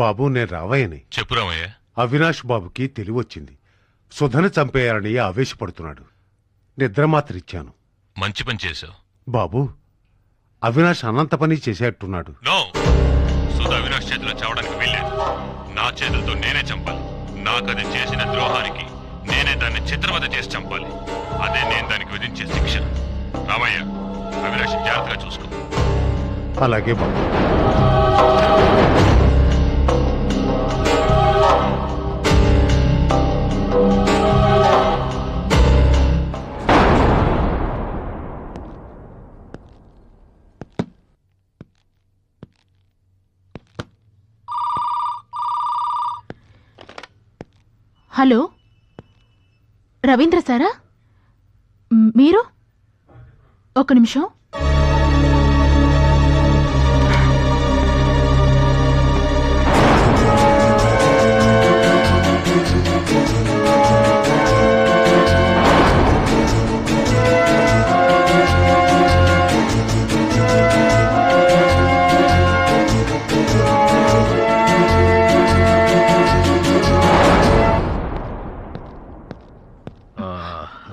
బాబు నేను రావయ్యని. చెప్పు రామయ్య. అవినాష్ బాబుకి తెలివొచ్చింది. సుధను చంపేయాలని ఆవేశపడుతున్నాడు. నిద్ర మాత్ర ఇచ్చాను. మంచి పని చేశావు బాబు. అవినాష్ అనంత పని చేసేట్టున్నాడు. నో, సుధ అవినాష్ చేతిలో చావడానికి వీల్లేదు. నా చేతులతో నేనే చంపాలి. నాకది చేసిన ద్రోహానికి నేనే దాన్ని చిత్రవద చేసి చంపాలి. అదే నేను దానికి విధించే శిక్ష. రామయ్య, అవినాష్ జాగ్రత్తగా చూసుకో. అలాగే బాబు. హలో, రవీంద్ర సారా? మీరు? ఒక నిమిషం.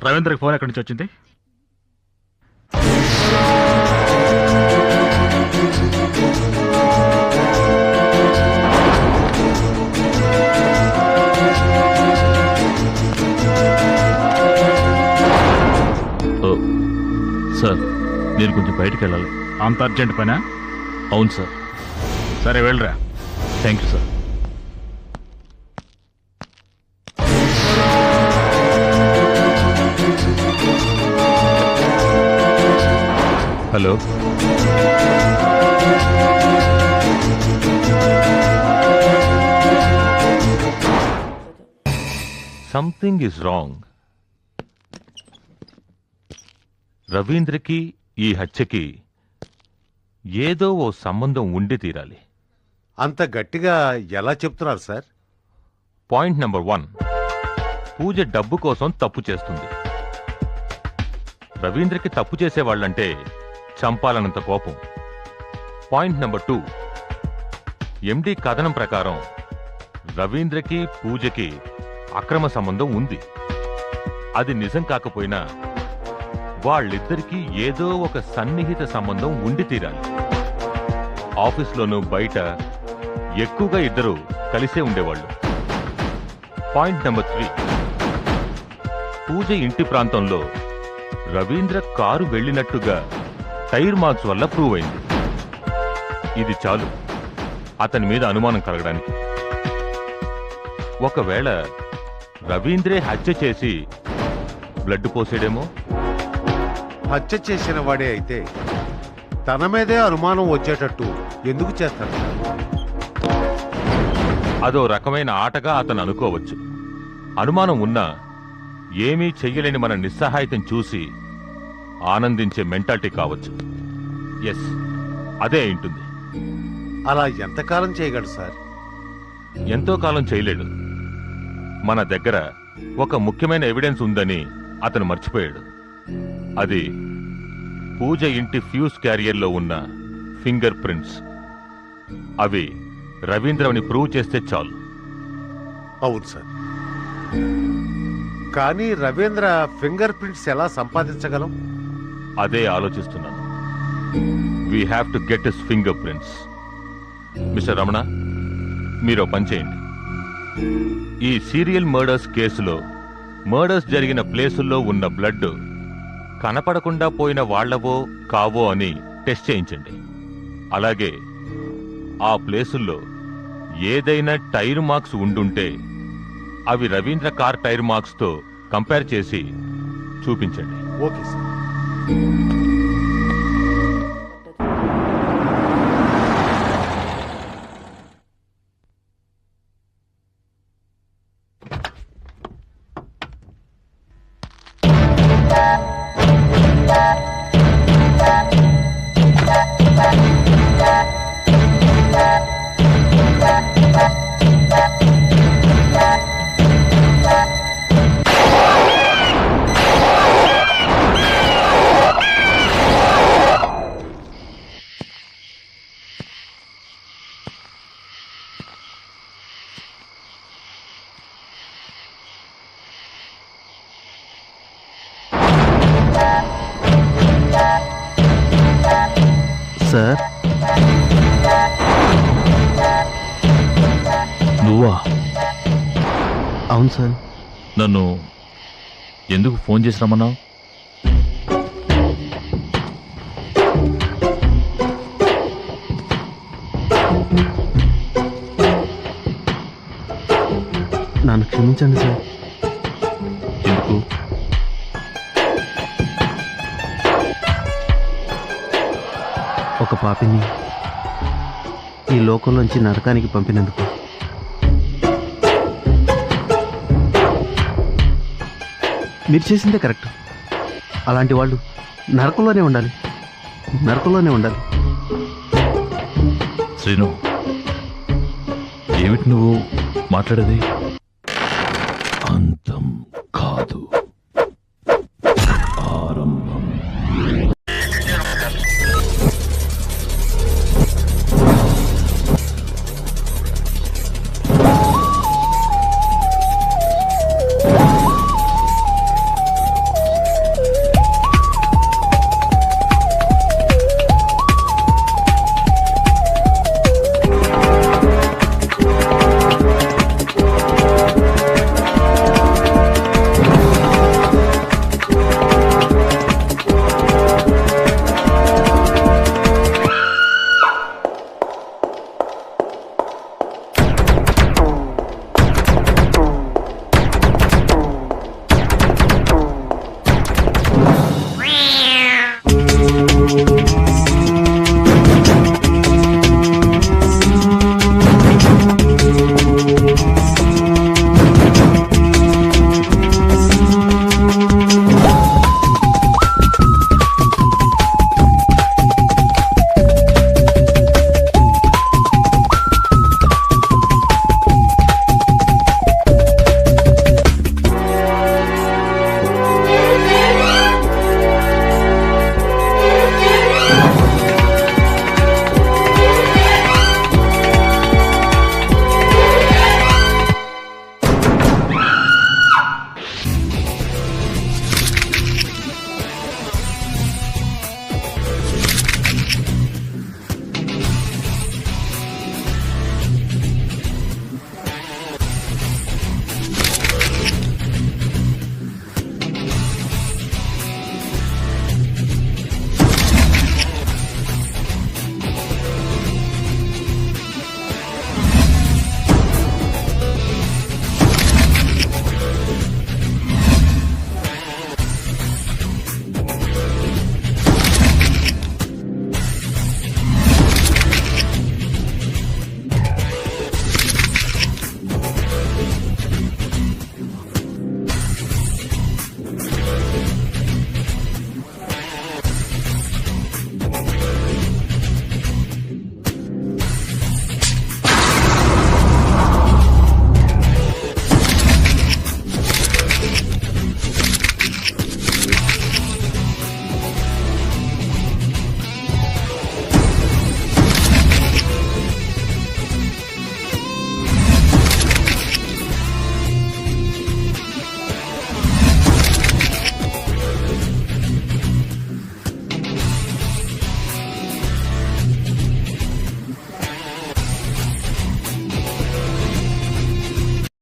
రవీంద్రకి ఫోన్ ఎక్కడి నుంచి వచ్చింది? సార్, నేను కొంచెం బయటికి వెళ్ళాలి. అంత అర్జెంట్ పనా? అవును సార్. సరే వెళ్ళరా. Thank you sir. Hello, something is wrong. రవీంద్రకి ఈ హత్యకి ఏదో ఓ సంబంధం ఉండి తీరాలి. అంత గట్టిగా ఎలా చెప్తున్నారు సార్? పాయింట్ నెంబర్ 1, పూజ డబ్బు కోసం తప్పు చేస్తుంది. రవీంద్రకి తప్పు చేసేవాళ్లంటే చంపాలన్నంత కోపం. పాయింట్ నెంబర్ 2, ఎండి కథనం ప్రకారం రవీంద్రకి పూజకి అక్రమ సంబంధం ఉంది. అది నిజం కాకపోయినా వాళ్ళిద్దరికీ ఏదో ఒక సన్నిహిత సంబంధం ఉండి తీరాలి. ఆఫీస్లోనూ బయట ఎక్కువగా ఇద్దరు కలిసే ఉండేవాళ్ళు. పాయింట్ నెంబర్ 3, పూజ ఇంటి ప్రాంతంలో రవీంద్ర కారు వెళ్లినట్టుగా టైర్ మార్క్స్ వల్ల ప్రూవ్ అయింది. ఇది చాలు అతని మీద అనుమానం కలగడానికి. ఒకవేళ రవీంద్రే హత్య చేసి బ్లడ్ పోసాడేమో. హత్య చేసిన వాడే అయితే తన మీదే అనుమానం వచ్చేటట్టు ఎందుకు చేస్తాడు? అదో రకమైన ఆటగా అతను అనుకోవచ్చు. అనుమానం ఉన్నా ఏమీ చెయ్యలేని మన నిస్సహాయతం చూసి ఆనందించే మెంటాలిటీ కావచ్చు. ఎస్, అదే ఉంటుంది. అలా ఎంతకాలం చేయగలడు సార్? ఎంతో కాలం చేయలేడు. మన దగ్గర ఒక ముఖ్యమైన ఎవిడెన్స్ ఉందని అతను మర్చిపోయాడు. అది పూజ ఇంటి ఫ్యూజ్ క్యారియర్లో ఉన్న ఫింగర్ ప్రింట్స్. అవి రవీంద్రని ప్రూవ్ చేస్తే చాలు. అవును సార్. కానీ రవీంద్ర ఫింగర్ ప్రింట్స్ ఎలా సంపాదించగలం? అదే ఆలోచిస్తున్నాను. We have to get his finger prints. Mister Ramana, మీరు పని చేయండి. ఈ సీరియల్ మర్డర్స్ కేసులో మర్డర్స్ జరిగిన ప్లేసుల్లో ఉన్న బ్లడ్ కనపడకుండా పోయిన వాళ్లవో కావో అని టెస్ట్ చేయించండి. అలాగే ఆ ప్లేసుల్లో ఏదైనా టైర్ మార్క్స్ ఉండుంటే అవి రవీంద్ర కార్ టైర్ మార్క్స్ తో కంపేర్ చేసి చూపించండి. Okay sir. సార్. నువ్వా? అవును సార్. నన్ను ఎందుకు ఫోన్ చేసి రమ్మన్నావు? నన్ను క్షమించండి సార్. ఎందుకు? ఒక పాపిని ఈ లోకంలోంచి నరకానికి పంపినందుకు. మీరు చేసిందే కరెక్ట్. అలాంటి వాళ్ళు నరకంలోనే ఉండాలి, నరకంలోనే ఉండాలి. శ్రీను, ఏమిటి నువ్వు మాట్లాడేది? అంతం కాదు, ఆరంభం.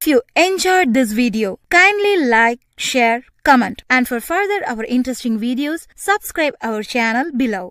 If you enjoyed this video, kindly like, share, comment, and for further our interesting videos, subscribe our channel below.